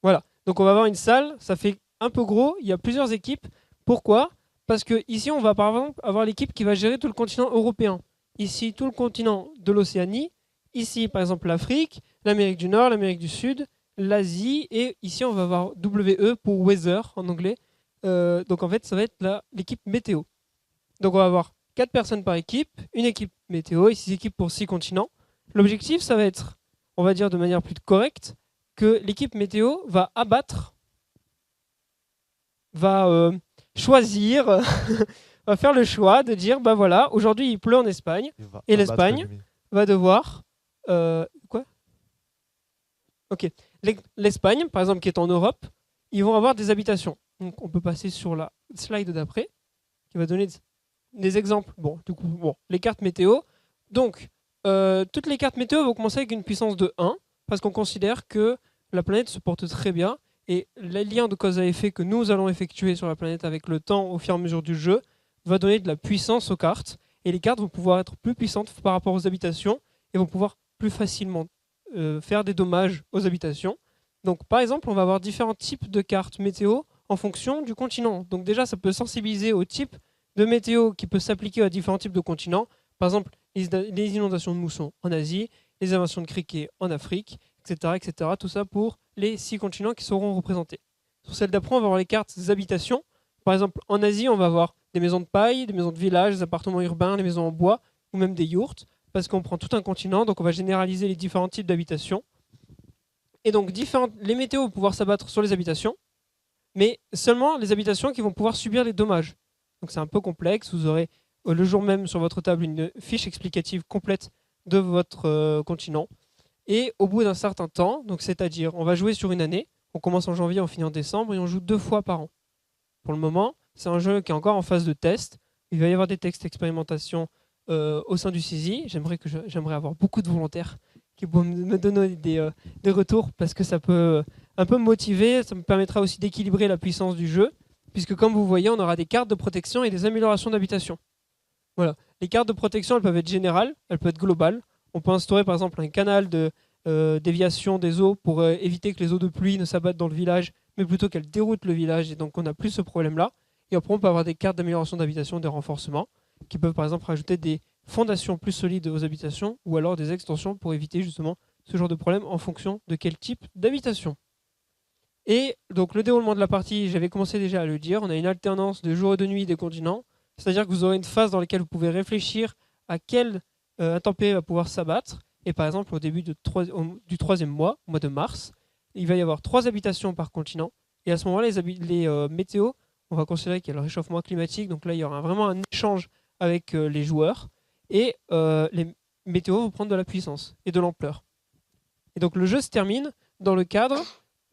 Voilà. Donc on va avoir une salle, ça fait un peu gros, il y a plusieurs équipes. Pourquoi? Parce que ici on va par exemple avoir l'équipe qui va gérer tout le continent européen. Ici tout le continent de l'Océanie. Ici par exemple l'Afrique, l'Amérique du Nord, l'Amérique du Sud, l'Asie. Et ici on va avoir WE pour Weather en anglais. Donc en fait ça va être l'équipe météo. Donc on va avoir 4 personnes par équipe, une équipe météo et 6 équipes pour 6 continents. L'objectif ça va être, on va dire de manière plus correcte, que l'équipe météo va abattre, va choisir, va faire le choix de dire bah voilà, aujourd'hui il pleut en Espagne et l'Espagne va devoir quoi? Ok, l'Espagne par exemple qui est en Europe, ils vont avoir des habitations. Donc on peut passer sur la slide d'après qui va donner des exemples. Bon, du coup, les cartes météo. Donc toutes les cartes météo vont commencer avec une puissance de 1 parce qu'on considère que la planète se porte très bien. Et les liens de cause à effet que nous allons effectuer sur la planète avec le temps au fur et à mesure du jeu va donner de la puissance aux cartes. Et les cartes vont pouvoir être plus puissantes par rapport aux habitations et vont pouvoir plus facilement faire des dommages aux habitations. Donc par exemple, on va avoir différents types de cartes météo en fonction du continent. Donc déjà, ça peut sensibiliser au type de météo qui peut s'appliquer à différents types de continents. Par exemple, les inondations de mousson en Asie, les invasions de criquets en Afrique, etc., etc. Tout ça pour les 6 continents qui seront représentés. Sur celle d'après, on va avoir les cartes habitations. Par exemple, en Asie, on va avoir des maisons de paille, des maisons de village, des appartements urbains, des maisons en bois ou même des yurts, parce qu'on prend tout un continent, donc on va généraliser les différents types d'habitations. Et donc, les météos vont pouvoir s'abattre sur les habitations, mais seulement les habitations qui vont pouvoir subir les dommages. Donc c'est un peu complexe, vous aurez le jour même sur votre table une fiche explicative complète de votre continent. Et au bout d'un certain temps, donc c'est-à-dire on va jouer sur une année, on commence en janvier, on finit en décembre et on joue 2 fois par an. Pour le moment, c'est un jeu qui est encore en phase de test. Il va y avoir des textes d'expérimentation au sein du CESI. J'aimerais avoir beaucoup de volontaires qui vont me donner des retours parce que ça peut un peu me motiver. Ça me permettra aussi d'équilibrer la puissance du jeu puisque comme vous voyez, on aura des cartes de protection et des améliorations d'habitation. Voilà. Les cartes de protection, elles peuvent être générales, elles peuvent être globales. On peut instaurer par exemple un canal de déviation des eaux pour éviter que les eaux de pluie ne s'abattent dans le village, mais plutôt qu'elles déroutent le village et donc on n'a plus ce problème-là. Et après, on peut avoir des cartes d'amélioration d'habitation, des renforcements, qui peuvent par exemple rajouter des fondations plus solides aux habitations ou alors des extensions pour éviter justement ce genre de problème en fonction de quel type d'habitation. Et donc le déroulement de la partie, j'avais commencé déjà à le dire, on a une alternance de jour et de nuit des continents, c'est-à-dire que vous aurez une phase dans laquelle vous pouvez réfléchir à quelle intempérie va pouvoir s'abattre. Et par exemple, au début du 3e mois, au mois de mars, il va y avoir 3 habitations par continent. Et à ce moment-là, les météos, on va considérer qu'il y a le réchauffement climatique. Donc là, il y aura vraiment un échange avec les joueurs. Et les météos vont prendre de la puissance et de l'ampleur. Et donc le jeu se termine dans le cadre,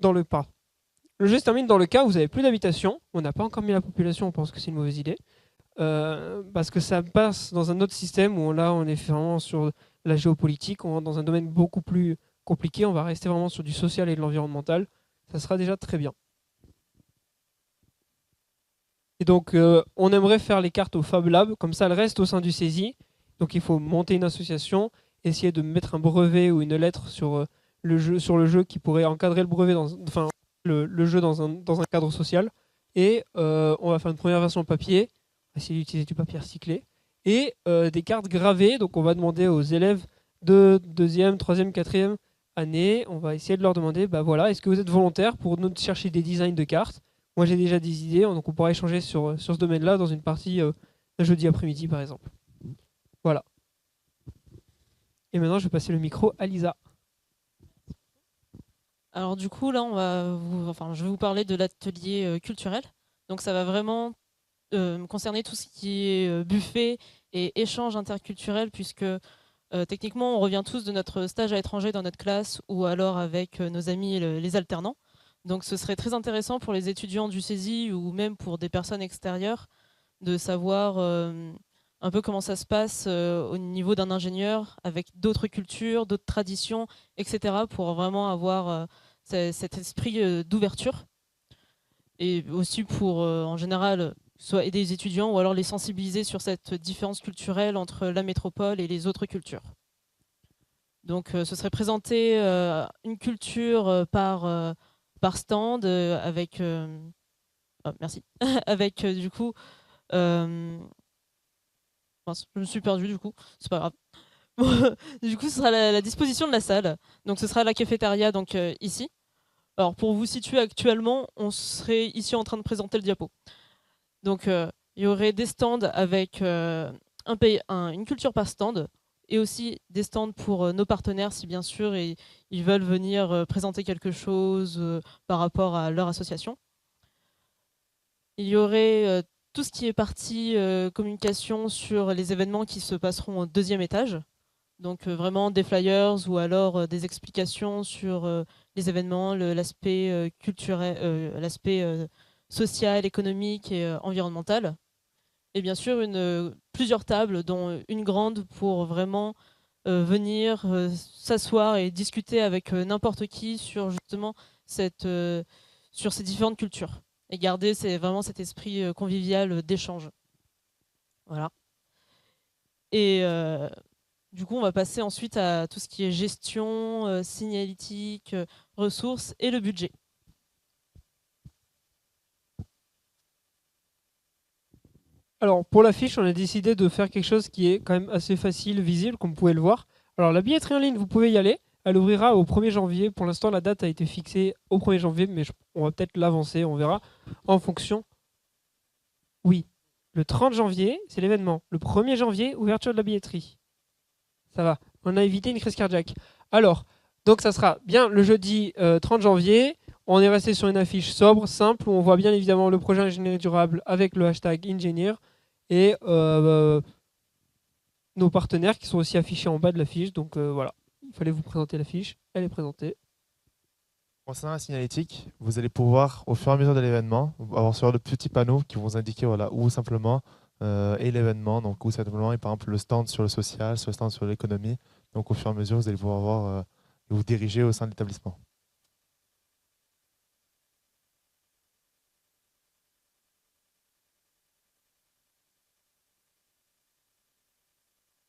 Le jeu se termine dans le cas où vous n'avez plus d'habitation. On n'a pas encore mis la population, on pense que c'est une mauvaise idée. Parce que ça passe dans un autre système où là, on est vraiment sur la géopolitique, on rentre dans un domaine beaucoup plus compliqué, on va rester vraiment sur du social et de l'environnemental. Ça sera déjà très bien. Et donc, on aimerait faire les cartes au Fab Lab, comme ça elles restent au sein du CESI. Donc il faut monter une association, essayer de mettre un brevet ou une lettre sur le jeu qui pourrait encadrer le brevet, le jeu dans un cadre social. Et on va faire une première version papier, essayer d'utiliser du papier recyclé, et des cartes gravées. Donc on va demander aux élèves de 2e, 3e, 4e année, on va essayer de leur demander, voilà, est-ce que vous êtes volontaires pour nous chercher des designs de cartes? Moi j'ai déjà des idées, donc on pourra échanger sur ce domaine-là dans une partie un jeudi après-midi par exemple. Voilà. Et maintenant je vais passer le micro à Lisa. Alors du coup là je vais vous parler de l'atelier culturel. Donc ça va vraiment concerner tout ce qui est buffet et échange interculturel puisque techniquement on revient tous de notre stage à l'étranger dans notre classe ou alors avec nos amis les alternants. Donc ce serait très intéressant pour les étudiants du CESI ou même pour des personnes extérieures de savoir un peu comment ça se passe au niveau d'un ingénieur avec d'autres cultures, d'autres traditions, etc. pour vraiment avoir cet esprit d'ouverture. Et aussi pour, en général, soit aider les étudiants ou alors les sensibiliser sur cette différence culturelle entre la métropole et les autres cultures. Donc ce serait présenter une culture par stand avec... merci. avec du coup... je me suis perdue du coup, c'est pas grave. Du coup, ce sera la disposition de la salle. Donc ce sera la cafétéria donc, ici. Alors pour vous situer actuellement, on serait ici en train de présenter le diapo. Donc il y aurait des stands avec une culture par stand et aussi des stands pour nos partenaires si bien sûr ils veulent venir présenter quelque chose par rapport à leur association. Il y aurait tout ce qui est partie communication sur les événements qui se passeront au 2e étage. Donc vraiment des flyers ou alors des explications sur les événements, l'aspect culturel, l'aspect social, économique et environnemental. Et bien sûr plusieurs tables, dont une grande pour vraiment venir s'asseoir et discuter avec n'importe qui sur justement sur ces différentes cultures. Et garder vraiment cet esprit convivial d'échange. Voilà. Et du coup, on va passer ensuite à tout ce qui est gestion, signalétique, ressources et le budget. Alors, pour l'affiche, on a décidé de faire quelque chose qui est quand même assez facile, visible, comme vous pouvez le voir. Alors, la billetterie en ligne, vous pouvez y aller. Elle ouvrira au 1er janvier. Pour l'instant, la date a été fixée au 1er janvier, mais on va peut-être l'avancer, on verra, en fonction. Oui, le 30 janvier, c'est l'événement. Le 1er janvier, ouverture de la billetterie. Ça va, on a évité une crise cardiaque. Alors, donc ça sera bien le jeudi 30 janvier. On est resté sur une affiche sobre, simple, où on voit bien évidemment le projet ingénierie durable avec le hashtag Engineer et nos partenaires qui sont aussi affichés en bas de l'affiche. Donc voilà, il fallait vous présenter l'affiche, elle est présentée. Concernant la signalétique, vous allez pouvoir, au fur et à mesure de l'événement, avoir sur de petits panneaux qui vont vous indiquer voilà, où simplement est l'événement, donc où simplement est par exemple le stand sur le social, sur le stand sur l'économie. Donc au fur et à mesure, vous allez pouvoir voir et vous diriger au sein de l'établissement.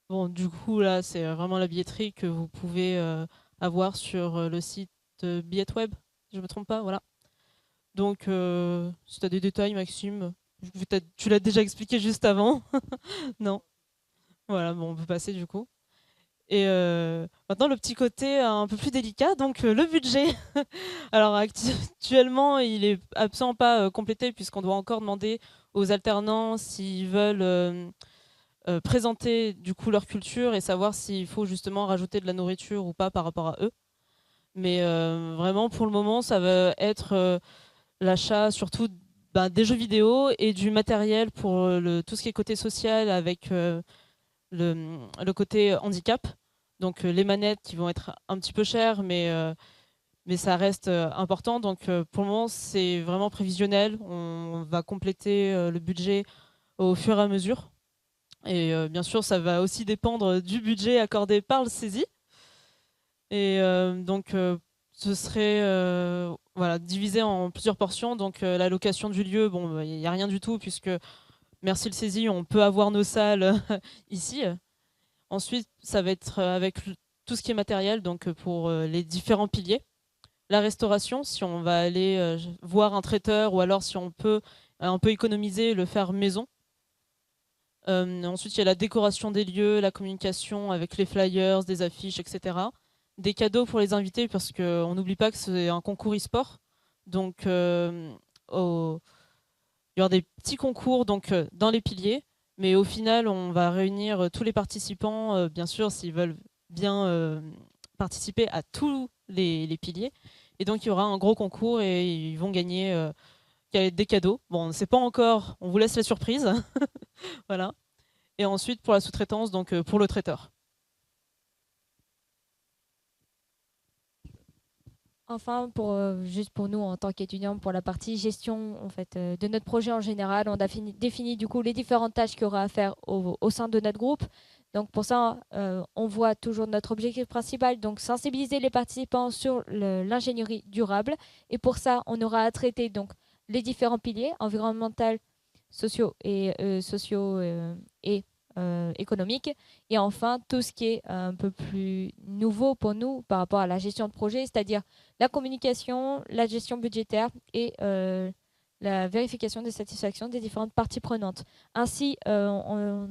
Bon, du coup, là, c'est vraiment la billetterie que vous pouvez avoir sur le site Billetweb, si je ne me trompe pas, voilà. Donc, si tu as des détails, Maxime, tu l'as déjà expliqué juste avant. Non. Voilà, bon, on peut passer du coup. Et maintenant, le petit côté un peu plus délicat, donc le budget. Alors, actuellement, il n'est absolument pas complété puisqu'on doit encore demander aux alternants s'ils veulent présenter du coup leur culture et savoir s'il faut justement rajouter de la nourriture ou pas par rapport à eux. Mais vraiment, pour le moment, ça va être l'achat surtout des jeux vidéo et du matériel pour tout ce qui est côté social avec le côté handicap. Donc les manettes qui vont être un petit peu chères, mais ça reste important. Donc pour le moment, c'est vraiment prévisionnel. On va compléter le budget au fur et à mesure. Et bien sûr, ça va aussi dépendre du budget accordé par le CESI. Et donc, ce serait voilà, divisé en plusieurs portions. Donc, la location du lieu, bon, il n'y a rien du tout, puisque merci le CESI, on peut avoir nos salles ici. Ensuite, ça va être avec tout ce qui est matériel, donc pour les différents piliers. La restauration, si on va aller voir un traiteur, ou alors si on peut un peu économiser, le faire maison. Ensuite, il y a la décoration des lieux, la communication avec les flyers, des affiches, etc. Des cadeaux pour les invités, parce qu'on n'oublie pas que c'est un concours e-sport. Donc, il y aura des petits concours donc, dans les piliers. Mais au final, on va réunir tous les participants, bien sûr, s'ils veulent bien participer à tous les piliers. Et donc, il y aura un gros concours et ils vont gagner des cadeaux. Bon, on ne sait pas encore, on vous laisse la surprise. Voilà. Et ensuite, pour la sous-traitance, donc pour le traiteur. Enfin, juste pour nous en tant qu'étudiants, pour la partie gestion en fait, de notre projet en général, on a défini du coup les différentes tâches qu'il y aura à faire au sein de notre groupe. Donc pour ça, on voit toujours notre objectif principal, donc sensibiliser les participants sur l'ingénierie durable. Et pour ça, on aura à traiter donc les différents piliers environnemental, sociaux et économiques. Et enfin, tout ce qui est un peu plus nouveau pour nous par rapport à la gestion de projet, c'est-à-dire la communication, la gestion budgétaire et la vérification des satisfactions des différentes parties prenantes. Ainsi, on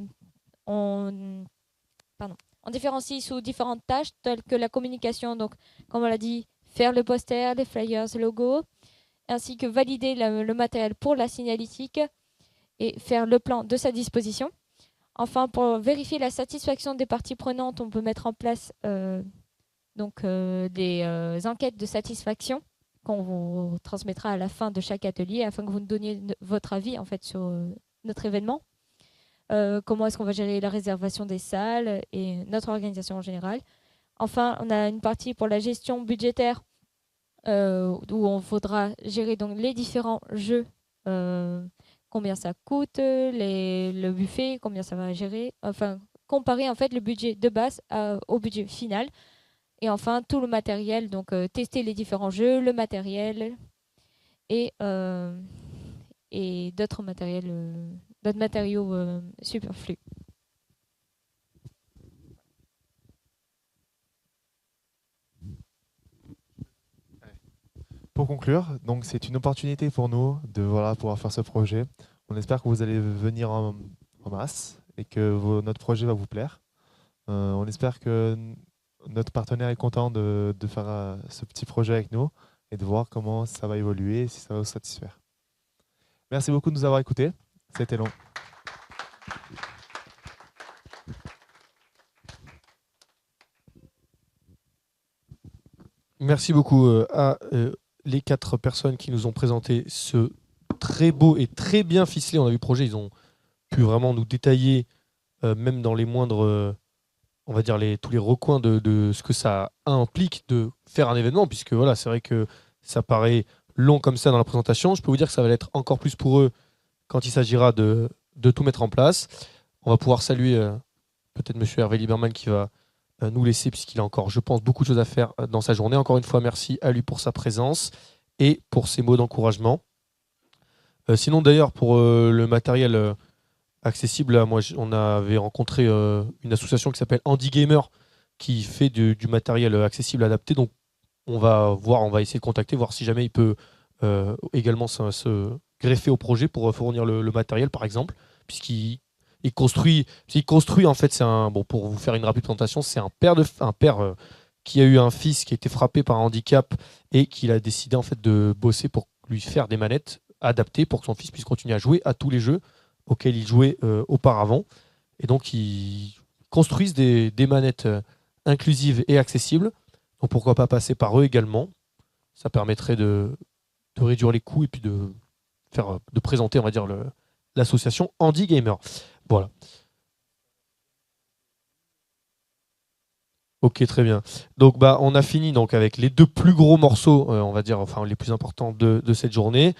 différencie sous différentes tâches telles que la communication, donc comme on l'a dit, faire le poster, les flyers, le logo, ainsi que valider le matériel pour la signalétique et faire le plan de sa disposition. Enfin, pour vérifier la satisfaction des parties prenantes, on peut mettre en place des enquêtes de satisfaction qu'on vous transmettra à la fin de chaque atelier afin que vous nous donniez votre avis en fait, sur notre événement. Comment est-ce qu'on va gérer la réservation des salles et notre organisation en général. Enfin, on a une partie pour la gestion budgétaire où on faudra gérer donc, les différents jeux, combien ça coûte, le buffet, combien ça va gérer, enfin comparer en fait le budget de base au budget final. Et enfin, tout le matériel, donc tester les différents jeux, le matériel et d'autres matériaux superflus. pour conclure, donc c'est une opportunité pour nous de pouvoir faire ce projet. On espère que vous allez venir en masse et que notre projet va vous plaire. On espère que notre partenaire est content de faire ce petit projet avec nous et de voir comment ça va évoluer et si ça va vous satisfaire. Merci beaucoup de nous avoir écoutés. C'était long. Merci beaucoup à les 4 personnes qui nous ont présenté ce très beau et très bien ficelé. On a vu le projet, ils ont pu vraiment nous détailler, même dans les moindres, on va dire tous les recoins de ce que ça implique de faire un événement, puisque voilà, c'est vrai que ça paraît long comme ça dans la présentation. Je peux vous dire que ça va l'être encore plus pour eux quand il s'agira de tout mettre en place. On va pouvoir saluer peut-être Monsieur Hervé Lieberman qui va nous laisser, puisqu'il a encore, je pense, beaucoup de choses à faire dans sa journée. Encore une fois, merci à lui pour sa présence et pour ses mots d'encouragement. Sinon, d'ailleurs, pour le matériel accessible, on avait rencontré une association qui s'appelle Handy Gamer qui fait du matériel accessible adapté. Donc, on va essayer de contacter, voir si jamais il peut également se greffer au projet pour fournir le matériel, par exemple, puisqu'il construit en fait, pour vous faire une rapide présentation, c'est un père qui a eu un fils qui a été frappé par un handicap et qu'il a décidé en fait de bosser pour lui faire des manettes adaptées pour que son fils puisse continuer à jouer à tous les jeux auxquels il jouait auparavant. Et donc ils construisent des manettes inclusives et accessibles. Donc pourquoi pas passer par eux également. Ça permettrait de réduire les coûts et puis de présenter, on va dire, l'association Handy Gamer. Voilà. Ok, très bien. Donc on a fini donc avec les 2 plus gros morceaux, on va dire, enfin les plus importants de cette journée.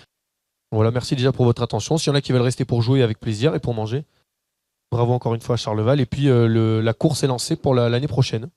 Voilà, merci déjà pour votre attention. S'il y en a qui veulent rester pour jouer, avec plaisir, et pour manger, bravo encore une fois à Charleval. Et puis la course est lancée pour l'année prochaine.